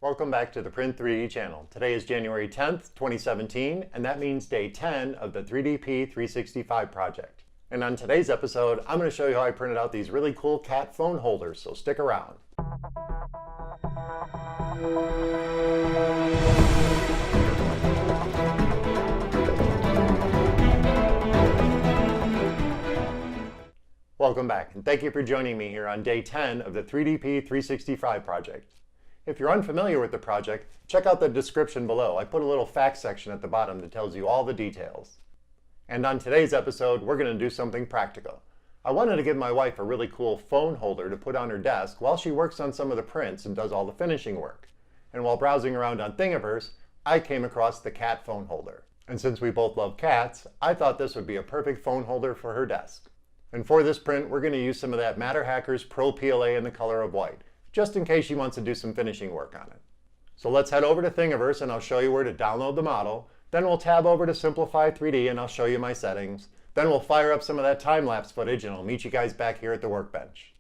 Welcome back to the Print 3D channel. Today is January 10th, 2017, and that means day 10 of the 3DP 365 project. And on today's episode, I'm going to show you how I printed out these really cool cat phone holders, so stick around. Welcome back, and thank you for joining me here on day 10 of the 3DP 365 project. If you're unfamiliar with the project, check out the description below. I put a little facts section at the bottom that tells you all the details. And on today's episode, we're going to do something practical. I wanted to give my wife a really cool phone holder to put on her desk while she works on some of the prints and does all the finishing work. And while browsing around on Thingiverse, I came across the cat phone holder. And since we both love cats, I thought this would be a perfect phone holder for her desk. And for this print, we're going to use some of that MatterHackers PRO PLA in the color of white, just in case she wants to do some finishing work on it. So let's head over to Thingiverse and I'll show you where to download the model. Then we'll tab over to Simplify 3D and I'll show you my settings. Then we'll fire up some of that time-lapse footage and I'll meet you guys back here at the workbench.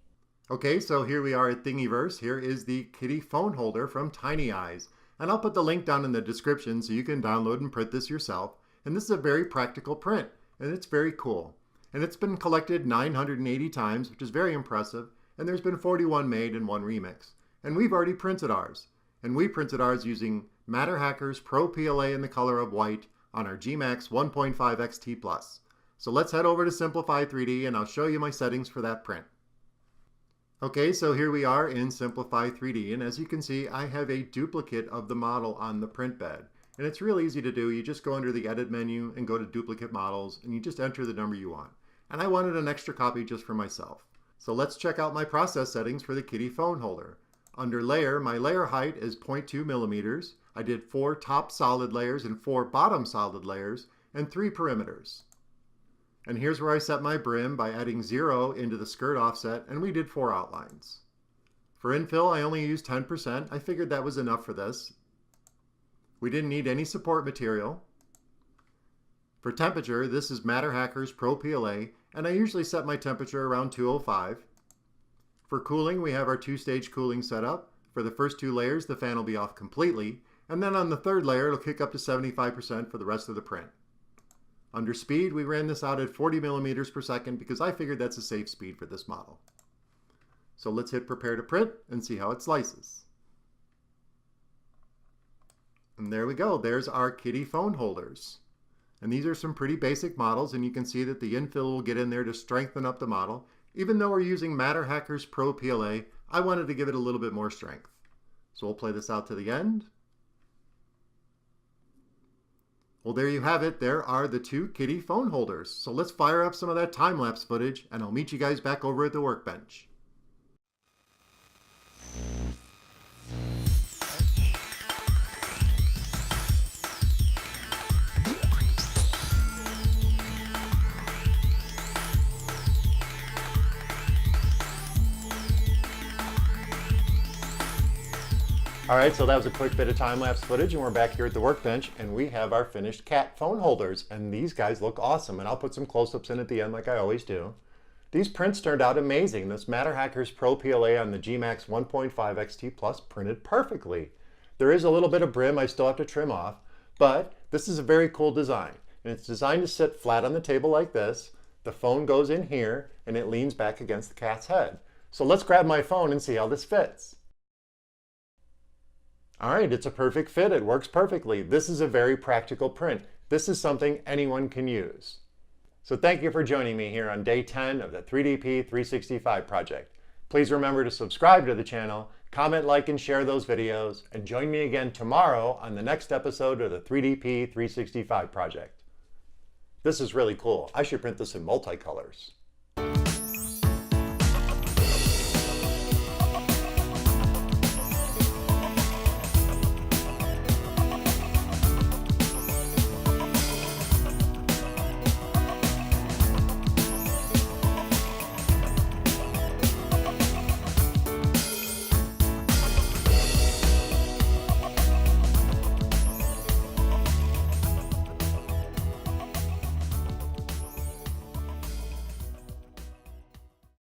Okay, so here we are at Thingiverse. Here is the kitty phone holder from TinyEyes. And I'll put the link down in the description so you can download and print this yourself. And this is a very practical print and it's very cool. And it's been collected 980 times, which is very impressive. And there's been 41 made and 1 remix. And we've already printed ours. And we printed ours using MatterHackers PRO PLA in the color of white on our gMax 1.5 XT Plus. So let's head over to Simplify 3D and I'll show you my settings for that print. Okay, so here we are in Simplify 3D, and as you can see, I have a duplicate of the model on the print bed. And it's real easy to do. You just go under the Edit menu and go to Duplicate Models, and you just enter the number you want. And I wanted an extra copy just for myself. So let's check out my process settings for the kitty phone holder. Under Layer, my layer height is 0.2 millimeters. I did 4 top solid layers and 4 bottom solid layers, and 3 perimeters. And here's where I set my brim by adding 0 into the skirt offset, and we did 4 outlines. For infill, I only used 10%. I figured that was enough for this. We didn't need any support material. For temperature, this is MatterHackers PRO PLA, and I usually set my temperature around 205. For cooling, we have our 2-stage cooling setup. For the first 2 layers, the fan will be off completely, and then on the 3rd layer, it'll kick up to 75% for the rest of the print. Under speed, we ran this out at 40 millimeters per second because I figured that's a safe speed for this model. So let's hit prepare to print and see how it slices. And there we go, there's our kitty phone holders. And these are some pretty basic models, and you can see that the infill will get in there to strengthen up the model. Even though we're using MatterHackers PRO PLA, I wanted to give it a little bit more strength. So we'll play this out to the end. Well, there you have it. There are the 2 kitty phone holders. So let's fire up some of that time-lapse footage, and I'll meet you guys back over at the workbench. Alright, so that was a quick bit of time-lapse footage, and we're back here at the workbench, and we have our finished cat phone holders, and these guys look awesome, and I'll put some close-ups in at the end like I always do. These prints turned out amazing. This MatterHackers PRO PLA on the gMax 1.5 XT Plus printed perfectly. There is a little bit of brim I still have to trim off, but this is a very cool design, and it's designed to sit flat on the table like this. The phone goes in here, and it leans back against the cat's head. So let's grab my phone and see how this fits. All right, it's a perfect fit. It works perfectly. This is a very practical print. This is something anyone can use. So thank you for joining me here on day 10 of the 3DP 365 project. Please remember to subscribe to the channel, comment, like, and share those videos, and join me again tomorrow on the next episode of the 3DP 365 project. This is really cool. I should print this in multicolors.